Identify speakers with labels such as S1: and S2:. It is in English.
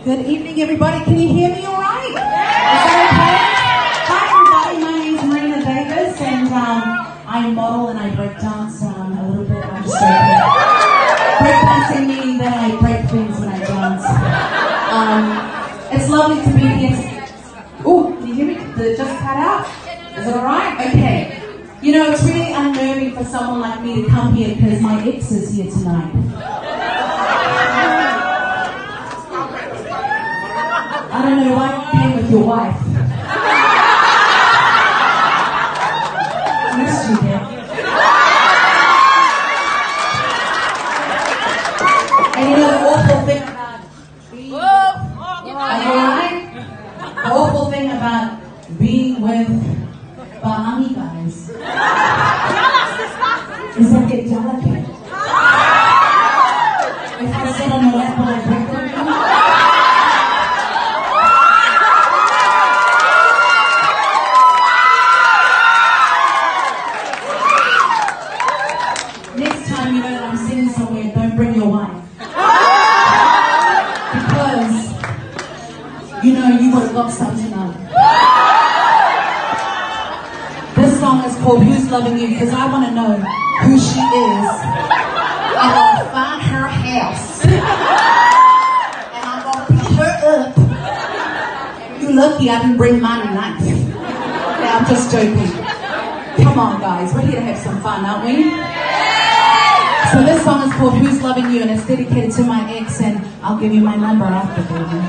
S1: Good evening, everybody. Can you hear me all right? Is that okay? Hi, everybody. My name's Marina and I model and I break dance a little bit. I'm just joking. Break dancing meaning that I break things when I dance. It's lovely to be here. Oh, can you hear me? Did it just cut out? Is it all right? Okay. You know, it's really unnerving for someone like me to come here because my ex is here tonight. I don't know why you came with your wife. I missed you there. And you know the awful thing about being... Are you alright? The awful thing about being with Bahami guys is that get delicate. If I sit on your lap, will I break them? Next time you know that I'm sitting somewhere, don't bring your wife. Because, you know, you would have got something out. This song is called Who's Loving You, because I want to know who she is. I'm going to find her house. And I'm going to pick her up. You're lucky I didn't bring my knife. Yeah, I'm just joking. Come on, guys. We're here to have some fun, aren't we? So this song is called Who's Loving You, and it's dedicated to my ex, and I'll give you my number after, baby.